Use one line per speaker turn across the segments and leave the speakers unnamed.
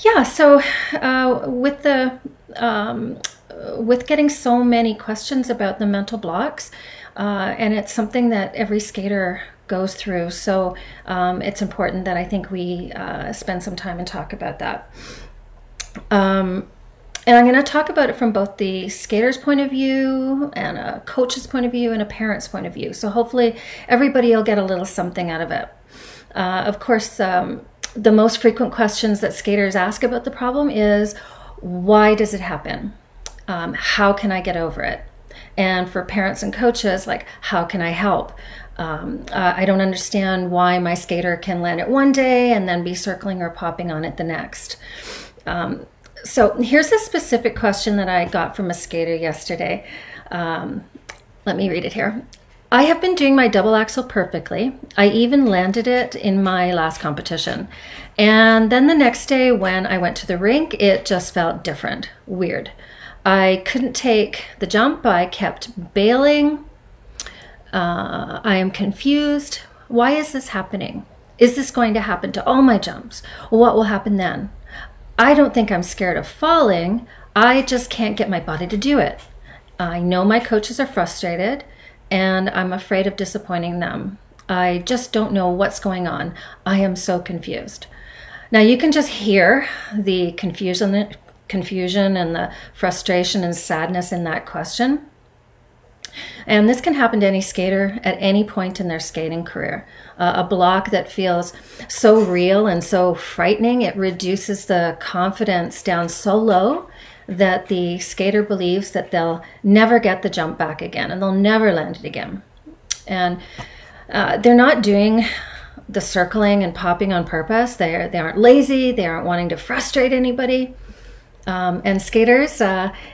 Yeah, so with getting so many questions about the mental blocks, and it's something that every skater goes through. So it's important that I think we spend some time and talk about that. And I'm going to talk about it from both the skater's point of view and a coach's point of view and a parent's point of view. So hopefully everybody will get a little something out of it. Of course, the most frequent questions that skaters ask about the problem is, why does it happen? How can I get over it? And for parents and coaches, like, how can I help? I don't understand why my skater can land it one day and then be circling or popping on it the next. So here's a specific question that I got from a skater yesterday. Let me read it here. I have been doing my double axel perfectly. I even landed it in my last competition. And then the next day when I went to the rink, it just felt different, weird. I couldn't take the jump. I kept bailing. I am confused. Why is this happening? Is this going to happen to all my jumps? What will happen then? I don't think I'm scared of falling. I just can't get my body to do it. I know my coaches are frustrated and I'm afraid of disappointing them. I just don't know what's going on. I am so confused. Now you can just hear the confusion and the frustration and sadness in that question. And this can happen to any skater at any point in their skating career. A block that feels so real and so frightening, it reduces the confidence down so low that the skater believes that they'll never get the jump back again and they'll never land it again. And they're not doing the circling and popping on purpose. They aren't lazy. They aren't wanting to frustrate anybody. And skaters,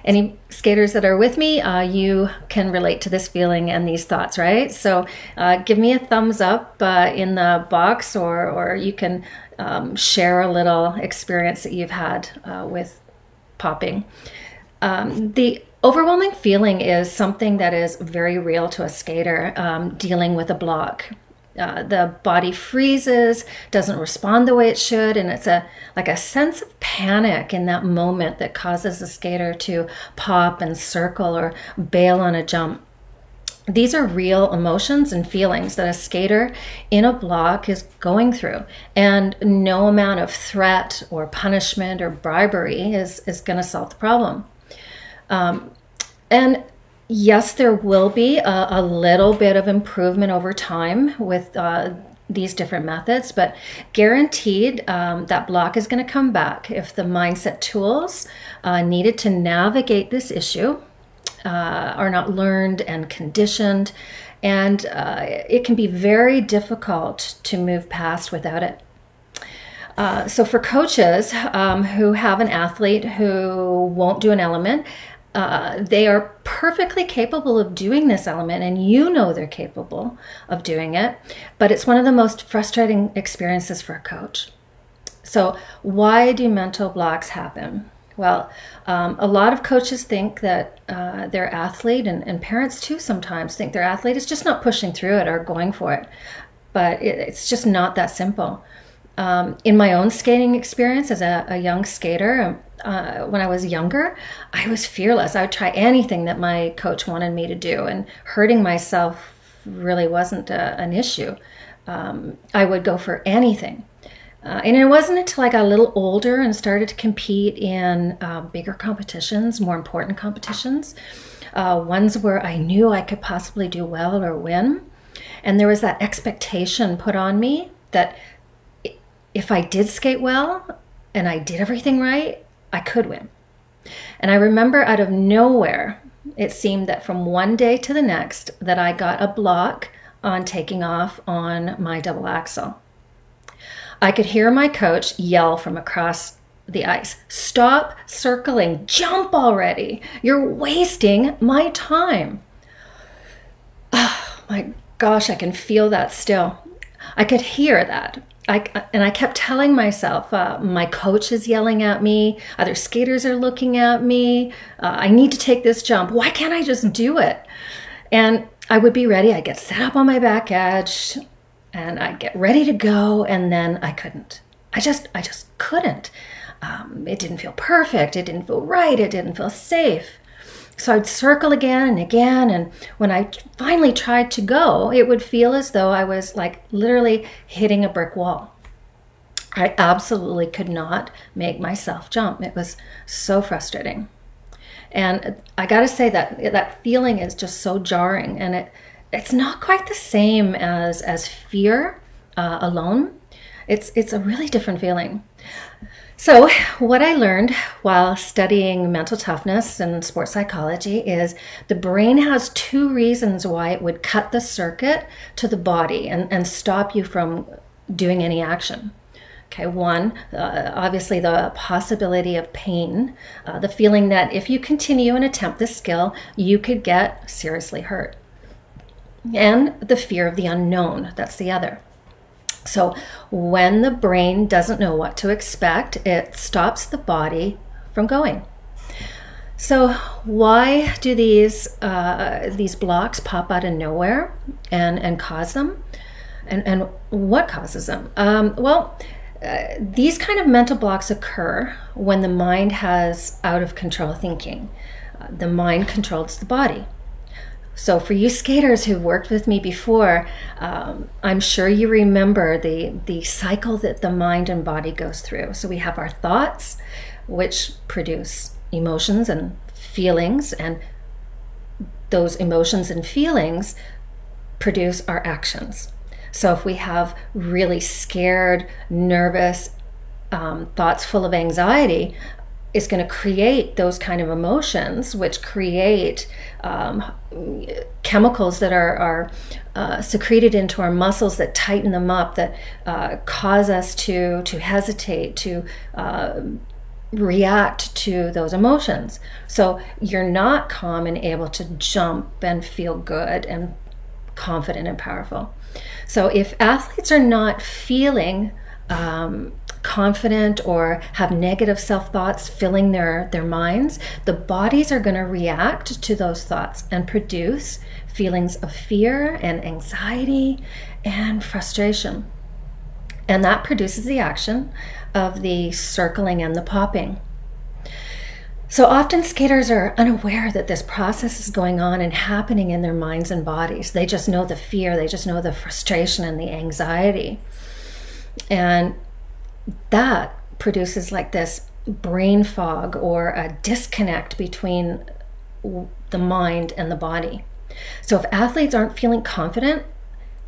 any skaters that are with me, you can relate to this feeling and these thoughts, right? So give me a thumbs up in the box, or you can share a little experience that you've had with popping. The overwhelming feeling is something that is very real to a skater dealing with a block. The body freezes, doesn't respond the way it should, and it's like a sense of panic in that moment that causes the skater to pop and circle or bail on a jump. These are real emotions and feelings that a skater in a block is going through, and no amount of threat or punishment or bribery is going to solve the problem. And yes, there will be a little bit of improvement over time with these different methods, but guaranteed that block is going to come back if the mindset tools needed to navigate this issue are not learned and conditioned, and it can be very difficult to move past without it. So for coaches who have an athlete who won't do an element, they are perfectly capable of doing this element, and you know they're capable of doing it, but it's one of the most frustrating experiences for a coach. So why do mental blocks happen? Well, a lot of coaches think that their athlete, and parents too sometimes think their athlete is just not pushing through it or going for it, but it's just not that simple. In my own skating experience as a young skater, when I was younger, I was fearless. I would try anything that my coach wanted me to do, and hurting myself really wasn't an issue. I would go for anything. And it wasn't until I got a little older and started to compete in bigger competitions, more important competitions, ones where I knew I could possibly do well or win. And there was that expectation put on me that if I did skate well and I did everything right, I could win. And I remember out of nowhere, it seemed that from one day to the next that I got a block on taking off on my double axel. I could hear my coach yell from across the ice, "Stop circling, jump already. You're wasting my time." Oh my gosh, I can feel that still. I could hear that. And I kept telling myself, my coach is yelling at me, other skaters are looking at me, I need to take this jump. Why can't I just do it? And I would be ready. I'd get set up on my back edge and I'd get ready to go, and then I couldn't. I just couldn't. It didn't feel perfect. It didn't feel right. It didn't feel safe. So I'd circle again and again. And when I finally tried to go, it would feel as though I was like literally hitting a brick wall. I absolutely could not make myself jump. It was so frustrating. And I got to say that feeling is just so jarring, and it's not quite the same as fear alone. It's a really different feeling. So what I learned while studying mental toughness and sports psychology is the brain has two reasons why it would cut the circuit to the body and stop you from doing any action. Okay, one, obviously the possibility of pain, the feeling that if you continue and attempt this skill, you could get seriously hurt. And the fear of the unknown, that's the other. So when the brain doesn't know what to expect, it stops the body from going. So why do these blocks pop out of nowhere and cause them? And what causes them? These kind of mental blocks occur when the mind has out of control thinking. The mind controls the body. So for you skaters who've worked with me before, I'm sure you remember the cycle that the mind and body goes through. So we have our thoughts, which produce emotions and feelings, and those emotions and feelings produce our actions. So if we have really scared, nervous thoughts full of anxiety, it's going to create those kind of emotions, which create chemicals that are secreted into our muscles that tighten them up, that cause us to hesitate, to react to those emotions. So you're not calm and able to jump and feel good and confident and powerful. So if athletes are not feeling confident or have negative self-thoughts filling their minds, the bodies are going to react to those thoughts and produce feelings of fear and anxiety and frustration. And that produces the action of the circling and the popping. So often skaters are unaware that this process is going on and happening in their minds and bodies. They just know the fear, they just know the frustration and the anxiety. And that produces like this brain fog or a disconnect between the mind and the body. So if athletes aren't feeling confident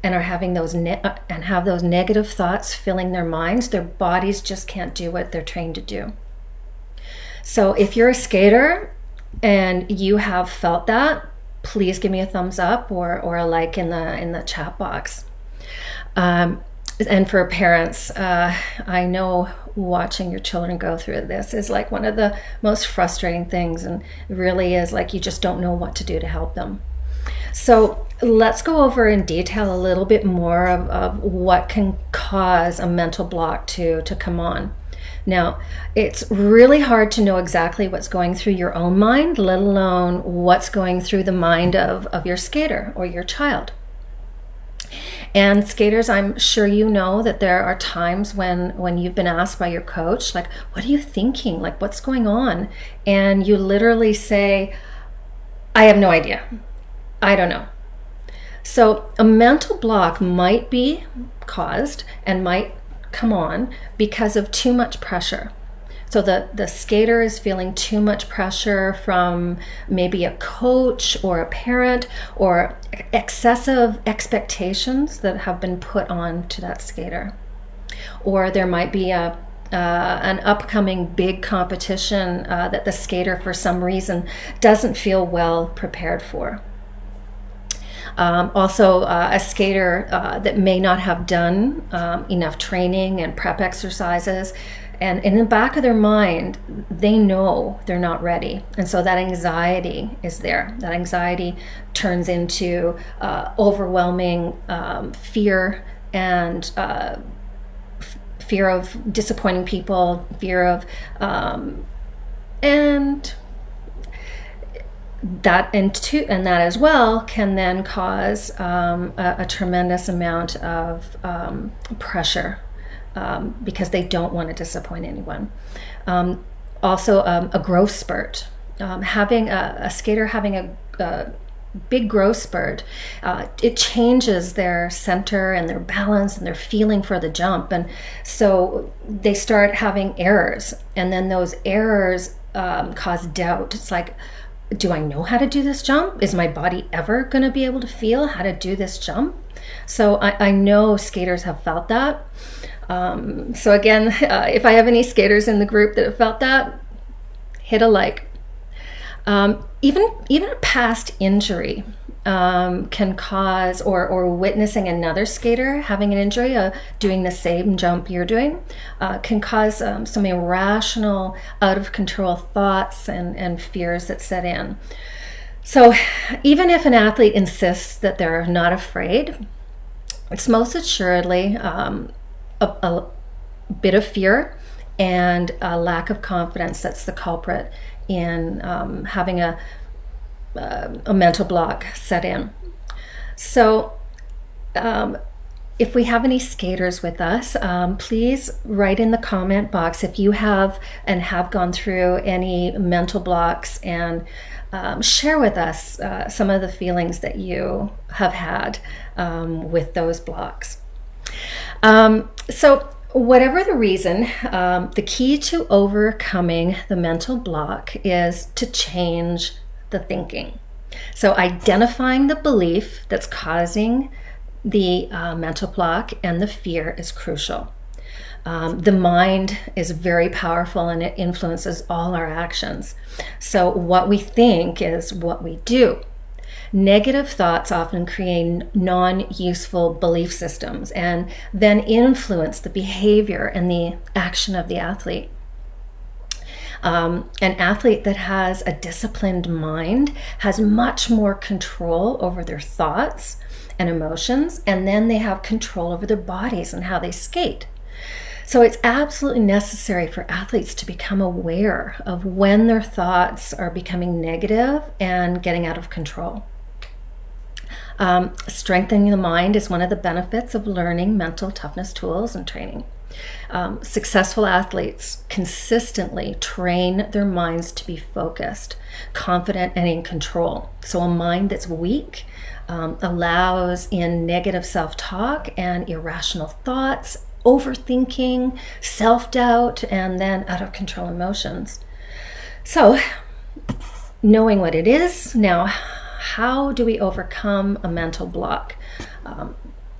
and are having those have those negative thoughts filling their minds, their bodies just can't do what they're trained to do. So if you're a skater and you have felt that, please give me a thumbs up or a like in the chat box. And for parents, I know watching your children go through this is like one of the most frustrating things, and it really is like you just don't know what to do to help them. So let's go over in detail a little bit more of what can cause a mental block to come on. Now, it's really hard to know exactly what's going through your own mind, let alone what's going through the mind of your skater or your child. And skaters, I'm sure you know that there are times when you've been asked by your coach, like, what are you thinking? Like, what's going on? And you literally say, I have no idea. I don't know. So a mental block might be caused and might come on because of too much pressure. So the skater is feeling too much pressure from maybe a coach or a parent or excessive expectations that have been put on to that skater. Or there might be an upcoming big competition that the skater for some reason doesn't feel well prepared for. Also, a skater that may not have done enough training and prep exercises, and in the back of their mind, they know they're not ready. And so that anxiety is there. That anxiety turns into overwhelming fear and fear of disappointing people, fear of, and that as well can then cause a tremendous amount of pressure because they don't want to disappoint anyone. Also, a growth spurt. Having a skater having a big growth spurt, it changes their center and their balance and their feeling for the jump. And so they start having errors, and then those errors cause doubt. It's like, do I know how to do this jump? Is my body ever going to be able to feel how to do this jump? So I know skaters have felt that. So again, if I have any skaters in the group that have felt that, hit a like. Even a past injury can cause, or witnessing another skater having an injury, doing the same jump you're doing, can cause some irrational, out of control thoughts and fears that set in. So even if an athlete insists that they're not afraid, it's most assuredly a bit of fear and a lack of confidence that's the culprit in having a mental block set in. So if we have any skaters with us, please write in the comment box if you have and have gone through any mental blocks, and share with us some of the feelings that you have had with those blocks. So whatever the reason, the key to overcoming the mental block is to change the thinking. So identifying the belief that's causing the mental block and the fear is crucial. The mind is very powerful, and it influences all our actions. So what we think is what we do. Negative thoughts often create non-useful belief systems and then influence the behavior and the action of the athlete. An athlete that has a disciplined mind has much more control over their thoughts and emotions, and then they have control over their bodies and how they skate. So it's absolutely necessary for athletes to become aware of when their thoughts are becoming negative and getting out of control. Strengthening the mind is one of the benefits of learning mental toughness tools and training. Successful athletes consistently train their minds to be focused, confident, and in control. So a mind that's weak allows in negative self-talk and irrational thoughts, overthinking, self-doubt, and then out of control emotions. So knowing what it is, now how do we overcome a mental block?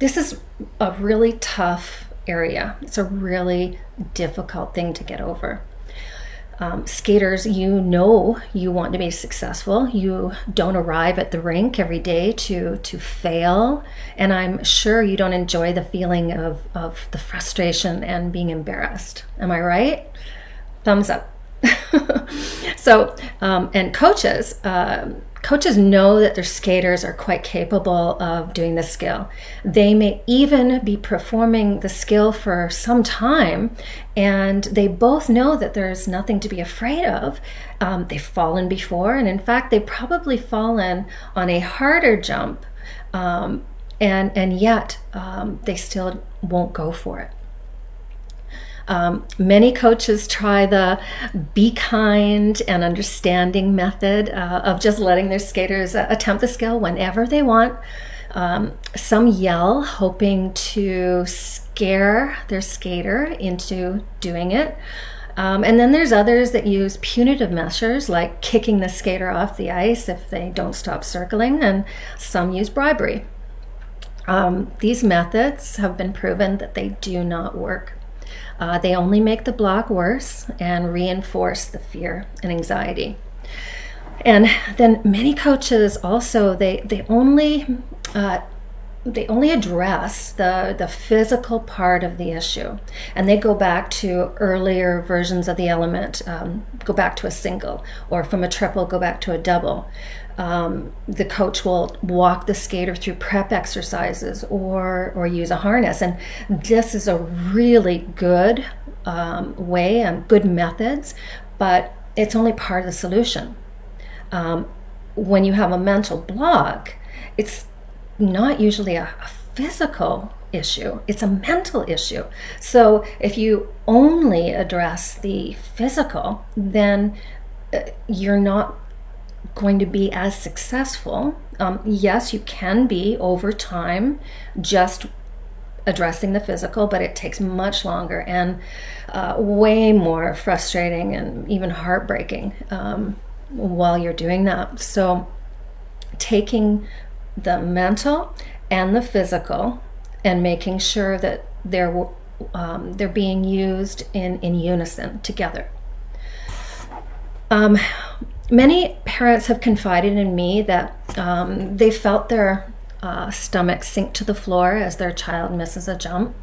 This is a really tough area. It's a really difficult thing to get over. Skaters, you know you want to be successful. You don't arrive at the rink every day to fail. And I'm sure you don't enjoy the feeling of the frustration and being embarrassed. Am I right? Thumbs up. So, and coaches know that their skaters are quite capable of doing this skill. They may even be performing the skill for some time, and they both know that there's nothing to be afraid of. They've fallen before, and in fact, they've probably fallen on a harder jump, and yet they still won't go for it. Many coaches try the be kind and understanding method of just letting their skaters attempt the skill whenever they want. Some yell, hoping to scare their skater into doing it. And then there's others that use punitive measures like kicking the skater off the ice if they don't stop circling, and some use bribery. These methods have been proven that they do not work. They only make the block worse and reinforce the fear and anxiety. And then many coaches also, they only address the physical part of the issue, and they go back to earlier versions of the element, go back to a single, or from a triple go back to a double. The coach will walk the skater through prep exercises or use a harness, and this is a really good way and good methods, but it's only part of the solution. When you have a mental block, it's not usually a physical issue. It's a mental issue. So if you only address the physical, then you're not going to be as successful. Yes, you can be over time just addressing the physical, but it takes much longer and way more frustrating and even heartbreaking while you're doing that. So taking the mental and the physical and making sure that they're being used in unison together. Many parents have confided in me that they felt their stomach sink to the floor as their child misses a jump,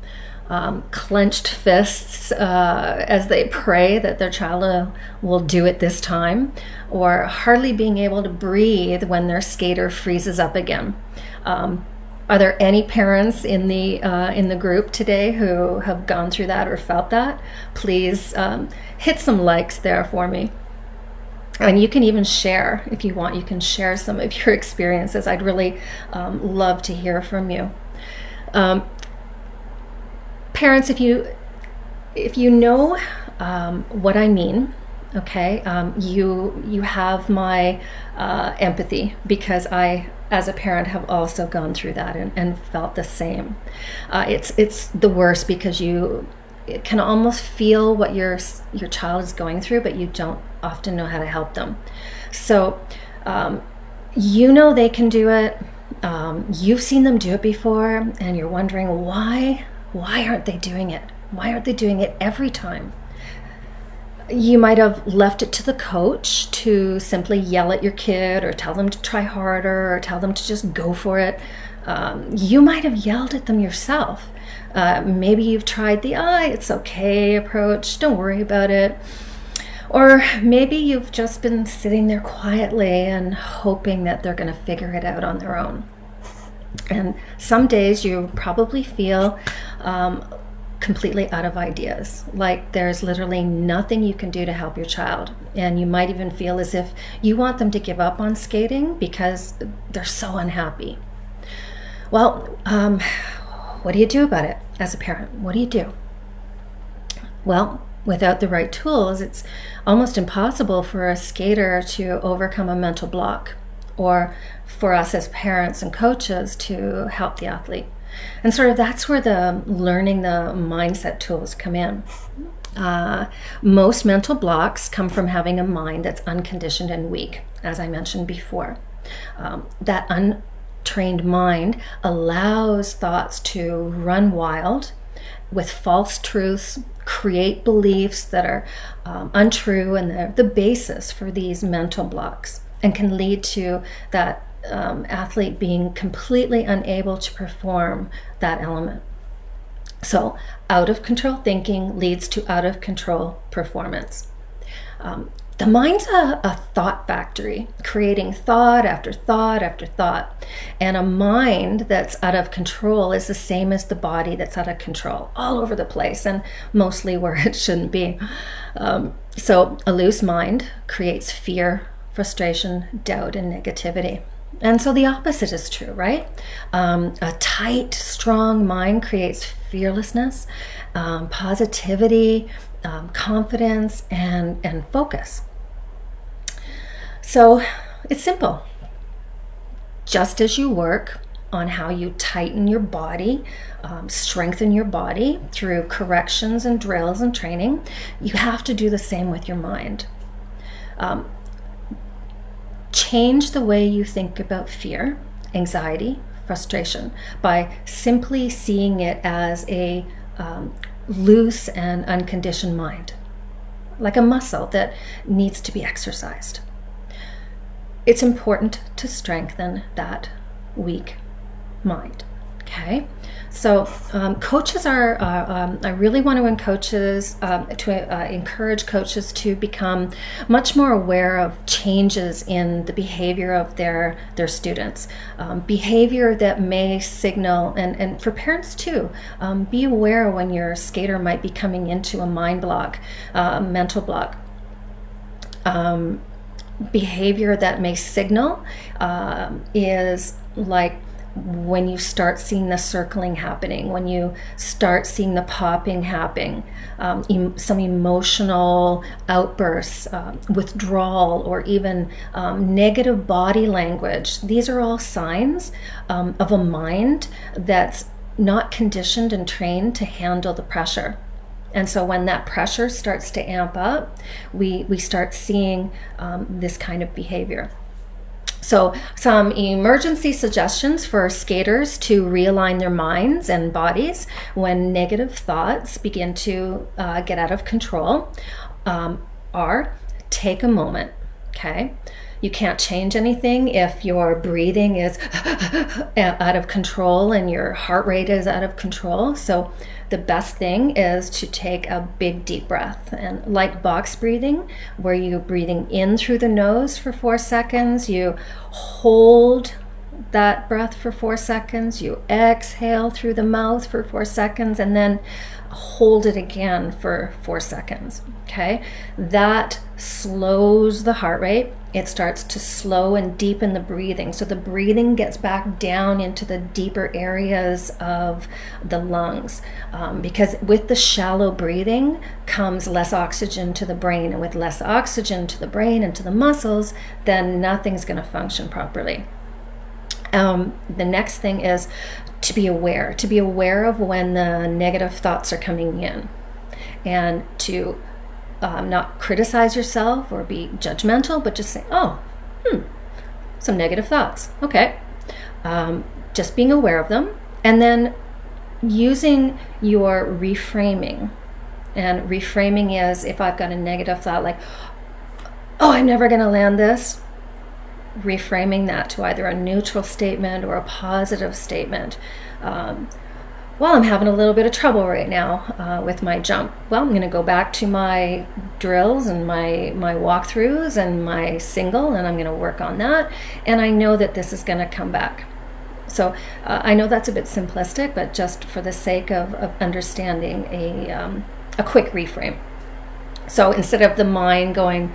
clenched fists as they pray that their child will do it this time, or hardly being able to breathe when their skater freezes up again. Are there any parents in the group today who have gone through that or felt that? Please hit some likes there for me. And you can even share, if you want, you can share some of your experiences. I'd really love to hear from you. Parents, if you know what I mean, okay, you have my empathy, because I, as a parent, have also gone through that and felt the same. It's the worst, because you can almost feel what your child is going through, but you don't often know how to help them. So you know they can do it. You've seen them do it before, and you're wondering why aren't they doing it? Why aren't they doing it every time? You might have left it to the coach to simply yell at your kid, or tell them to try harder, or tell them to just go for it. You might have yelled at them yourself. Maybe you've tried the it's okay approach, don't worry about it. Or maybe you've just been sitting there quietly and hoping that they're going to figure it out on their own. And some days you probably feel completely out of ideas, like there's literally nothing you can do to help your child. And you might even feel as if you want them to give up on skating because they're so unhappy. Well, what do you do about it as a parent? What do you do? Well, without the right tools, it's almost impossible for a skater to overcome a mental block, or for us as parents and coaches to help the athlete. And sort of that's where the learning the mindset tools come in. Most mental blocks come from having a mind that's unconditioned and weak, as I mentioned before. That untrained mind allows thoughts to run wild with false truths, create beliefs that are untrue, and they're the basis for these mental blocks, and can lead to that athlete being completely unable to perform that element. So out of control thinking leads to out of control performance. The mind's a thought factory, creating thought after thought after thought. And a mind that's out of control is the same as the body that's out of control, all over the place, and mostly where it shouldn't be. So a loose mind creates fear, frustration, doubt, and negativity. And so the opposite is true, right? A tight, strong mind creates fearlessness, positivity, confidence, and focus. So it's simple. Just as you work on how you tighten your body, strengthen your body through corrections and drills and training, you have to do the same with your mind. Change the way you think about fear, anxiety, frustration by simply seeing it as a loose and unconditioned mind, like a muscle that needs to be exercised. It's important to strengthen that weak mind, okay? So coaches are, I really want to encourage coaches to become much more aware of changes in the behavior of their students. Behavior that may signal, and for parents too, be aware when your skater might be coming into a mind block, mental block. Behavior that may signal is like when you start seeing the circling happening, when you start seeing the popping happening, some emotional outbursts, withdrawal, or even negative body language, these are all signs of a mind that's not conditioned and trained to handle the pressure. And so when that pressure starts to amp up, we start seeing this kind of behavior. So some emergency suggestions for skaters to realign their minds and bodies when negative thoughts begin to get out of control are: take a moment, okay? You can't change anything if your breathing is out of control and your heart rate is out of control. So the best thing is to take a big deep breath, and like box breathing, where you're breathing in through the nose for 4 seconds, you hold that breath for 4 seconds, you exhale through the mouth for 4 seconds, and then hold it again for 4 seconds, okay? That slows the heart rate. It starts to slow and deepen the breathing. So the breathing gets back down into the deeper areas of the lungs, because with the shallow breathing comes less oxygen to the brain. And with less oxygen to the brain and to the muscles, then nothing's going to function properly. The next thing is to be aware of when the negative thoughts are coming in, and to not criticize yourself or be judgmental, but just say, oh, some negative thoughts. Okay. Just being aware of them, and then using your reframing. And reframing is, if I've got a negative thought like, oh, I'm never going to land this, reframing that to either a neutral statement or a positive statement. Well, I'm having a little bit of trouble right now with my jump. Well, I'm going to go back to my drills and my walkthroughs and my single, and I'm going to work on that. And I know that this is going to come back. So I know that's a bit simplistic, but just for the sake of understanding a quick reframe. So instead of the mind going,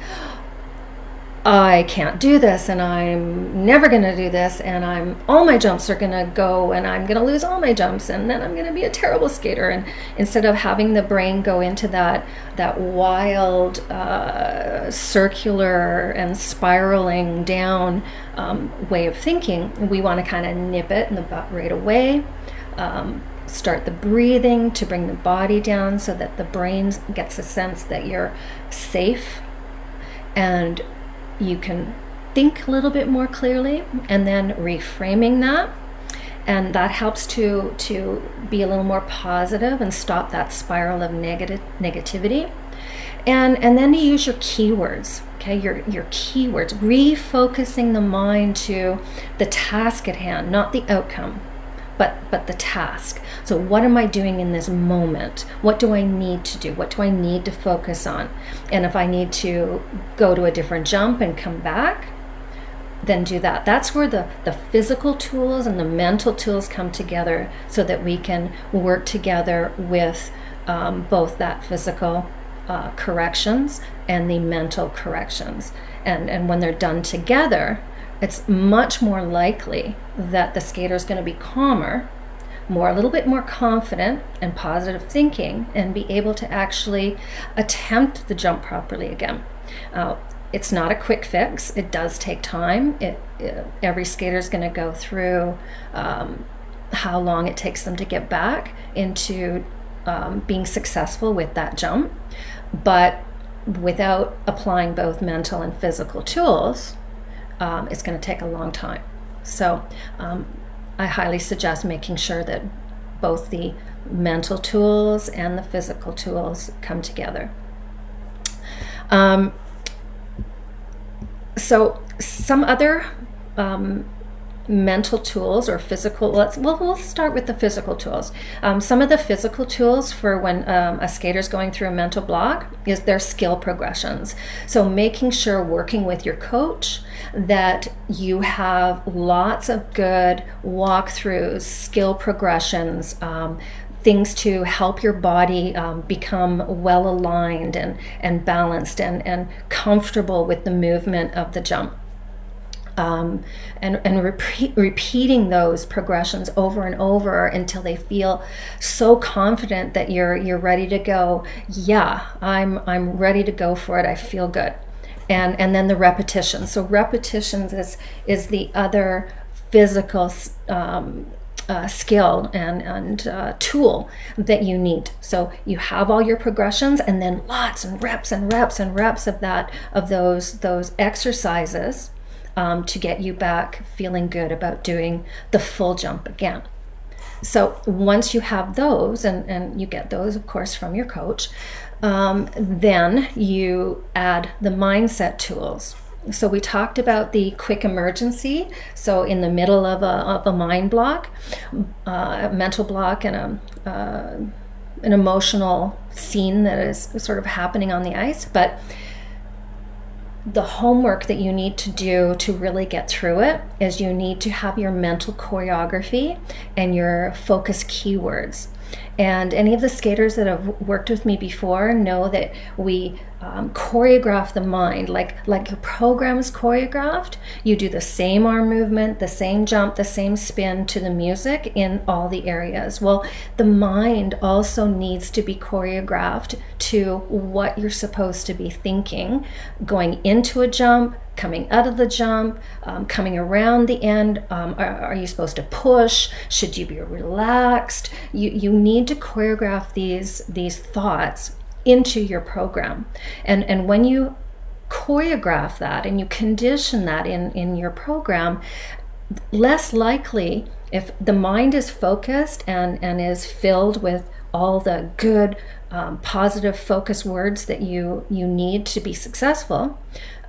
I can't do this, and I'm never going to do this, and all my jumps are going to go, and I'm going to lose all my jumps, and then I'm going to be a terrible skater. And instead of having the brain go into that wild circular and spiraling down way of thinking, we want to kind of nip it in the butt right away. Start the breathing to bring the body down so that the brain gets a sense that you're safe and you can think a little bit more clearly, and then reframing that. And that helps to be a little more positive and stop that spiral of negativity. And then you use your keywords, okay? Your keywords, refocusing the mind to the task at hand, not the outcome, but the task. So what am I doing in this moment? What do I need to do? What do I need to focus on? And if I need to go to a different jump and come back, then do that. That's where the physical tools and the mental tools come together, so that we can work together with both that physical corrections and the mental corrections. And when they're done together, it's much more likely that the skater is going to be calmer, a little bit more confident and positive thinking, and be able to actually attempt the jump properly again. It's not a quick fix. It does take time. Every skater is going to go through how long it takes them to get back into being successful with that jump. But without applying both mental and physical tools, it's going to take a long time. So I highly suggest making sure that both the mental tools and the physical tools come together. So some other mental tools or physical, we'll start with the physical tools. Some of the physical tools for when a skater's going through a mental block is their skill progressions. So making sure, working with your coach, that you have lots of good walkthroughs, skill progressions, things to help your body become well aligned and balanced and comfortable with the movement of the jump. and repeating those progressions over and over until they feel so confident that you're ready to go. Yeah, I'm ready to go for it. I feel good. And then the repetition. So repetitions is the other physical skill and tool that you need. So you have all your progressions, and then lots and reps and reps and reps of those exercises to get you back feeling good about doing the full jump again. So once you have those, and you get those, of course, from your coach, then you add the mindset tools. So we talked about the quick emergency. So in the middle of a mind block, a mental block, and an emotional scene that is sort of happening on the ice. But the homework that you need to do to really get through it is you need to have your mental choreography and your focus keywords. And any of the skaters that have worked with me before know that we choreograph the mind like your program is choreographed. You do the same arm movement, the same jump, the same spin to the music in all the areas. Well, the mind also needs to be choreographed to what you're supposed to be thinking going into a jump, coming out of the jump, coming around the end. Are you supposed to push? Should you be relaxed? You need to choreograph these thoughts into your program. And when you choreograph that and you condition that in your program, less likely, if the mind is focused and is filled with all the good, positive focus words that you need to be successful,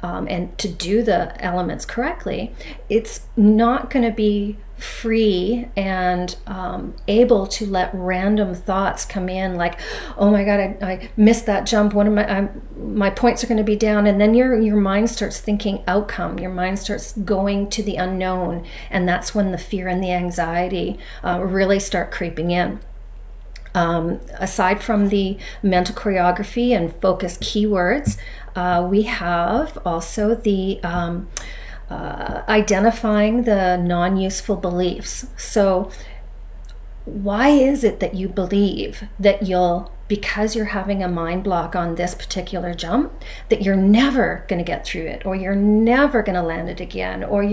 and to do the elements correctly, it's not going to be free and able to let random thoughts come in like, oh my God, I missed that jump. What am my points are going to be down. And then your mind starts thinking outcome. Your mind starts going to the unknown. And that's when the fear and the anxiety really start creeping in. Aside from the mental choreography and focus keywords, we have also the identifying the non-useful beliefs. So why is it that you believe that because you're having a mind block on this particular jump, that you're never going to get through it, or you're never going to land it again, or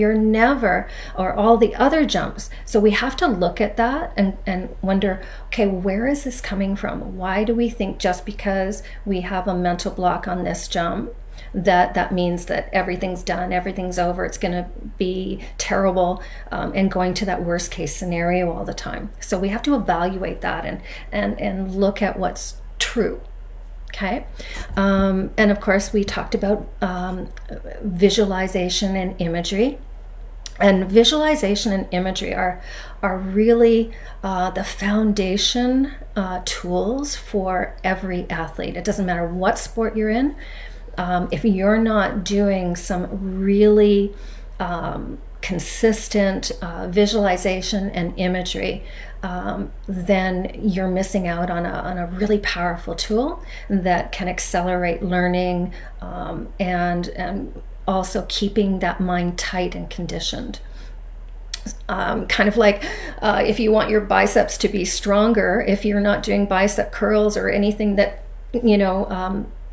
or all the other jumps? So we have to look at that and wonder, okay, where is this coming from? Why do we think just because we have a mental block on this jump that means that everything's done, everything's over, it's going to be terrible, and going to that worst case scenario all the time? So we have to evaluate that and look at what's true. Okay. And of course we talked about visualization and imagery. And visualization and imagery are really the foundation tools for every athlete. It doesn't matter what sport you're in. If you're not doing some really consistent visualization and imagery, then you're missing out on a really powerful tool that can accelerate learning, and also keeping that mind tight and conditioned. Kind of like if you want your biceps to be stronger, if you're not doing bicep curls or anything that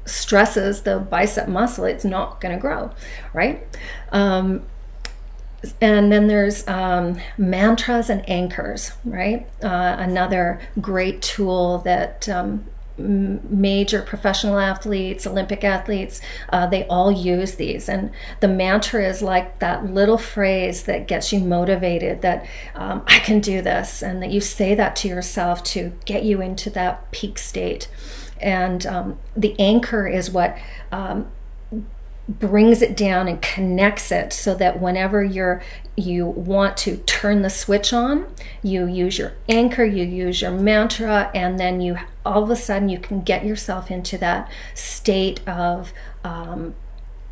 stresses the bicep muscle, it's not going to grow, right? And then there's mantras and anchors, right? Another great tool that major professional athletes, Olympic athletes, they all use these. And the mantra is like that little phrase that gets you motivated, that I can do this, and that you say that to yourself to get you into that peak state. And the anchor is what brings it down and connects it, so that whenever you want to turn the switch on, you use your anchor, you use your mantra, and then all of a sudden you can get yourself into that state of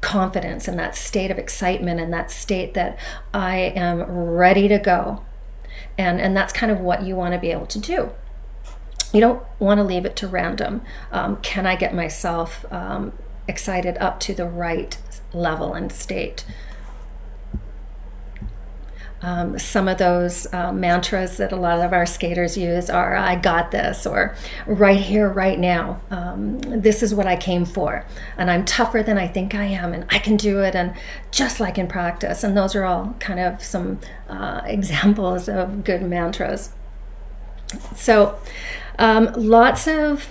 confidence, and that state of excitement, and that state that I am ready to go. And that's kind of what you want to be able to do. You don't want to leave it to random. Can I get myself excited up to the right level and state? Some of those mantras that a lot of our skaters use are, I got this, or right here, right now. This is what I came for, and I'm tougher than I think I am, and I can do it, and just like in practice. And those are all kind of some examples of good mantras. So lots of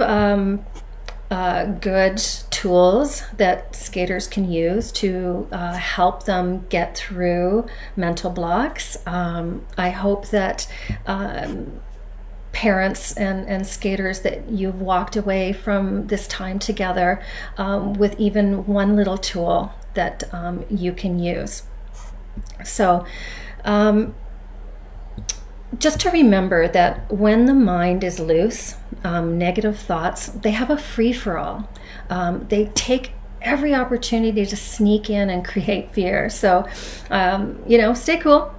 good tools that skaters can use to help them get through mental blocks. I hope that parents and skaters, that you've walked away from this time together with even one little tool that you can use. So just to remember that when the mind is loose, negative thoughts, they have a free-for-all. They take every opportunity to sneak in and create fear. So, stay cool.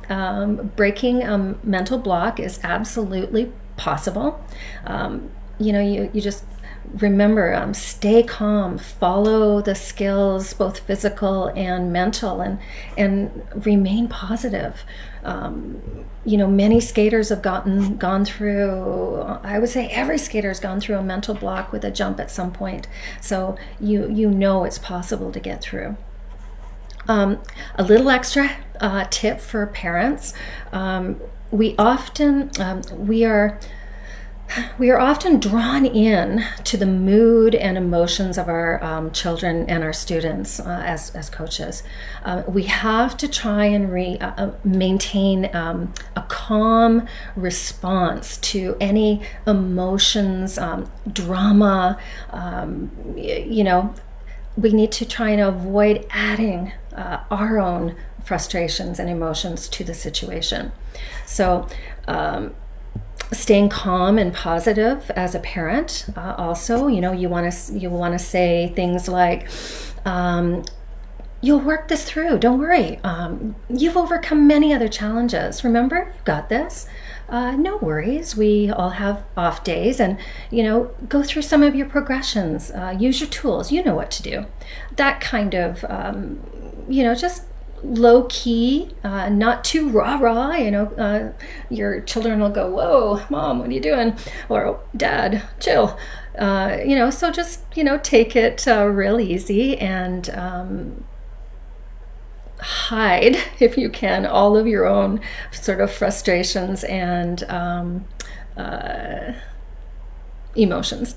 Breaking a mental block is absolutely possible. You just remember, stay calm, follow the skills, both physical and mental, and remain positive. Many skaters have gone through, I would say every skater's gone through a mental block with a jump at some point. So you know it's possible to get through. A little extra tip for parents. We are often drawn in to the mood and emotions of our children and our students as coaches. We have to try and maintain a calm response to any emotions, drama. We need to try and avoid adding our own frustrations and emotions to the situation. So, staying calm and positive as a parent. Also, you want to say things like, "You'll work this through. Don't worry. You've overcome many other challenges. Remember, you've got this. No worries. We all have off days, and go through some of your progressions. Use your tools. You know what to do." That kind of, just low key, not too rah-rah. Your children will go, "Whoa, Mom, what are you doing?" Or, "Dad, chill." So just take it real easy, and hide, if you can, all of your own sort of frustrations and emotions.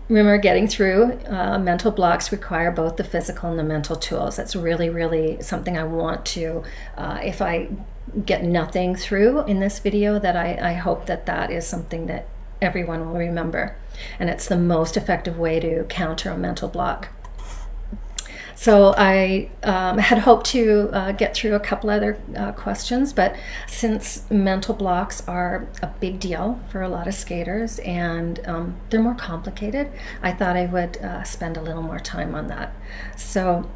Remember, getting through mental blocks require both the physical and the mental tools. That's really, really something I want to, if I get nothing through in this video, that I hope that is something that everyone will remember. And it's the most effective way to counter a mental block. So I had hoped to get through a couple other questions, but since mental blocks are a big deal for a lot of skaters, and they're more complicated, I thought I would spend a little more time on that. So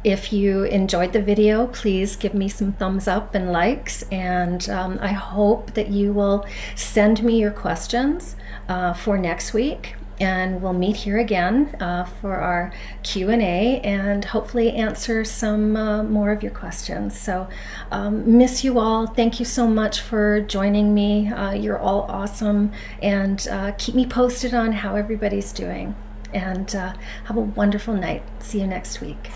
if you enjoyed the video, please give me some thumbs up and likes, and I hope that you will send me your questions for next week. And we'll meet here again for our Q&A and hopefully answer some more of your questions. So miss you all. Thank you so much for joining me. You're all awesome, and keep me posted on how everybody's doing. And have a wonderful night. See you next week.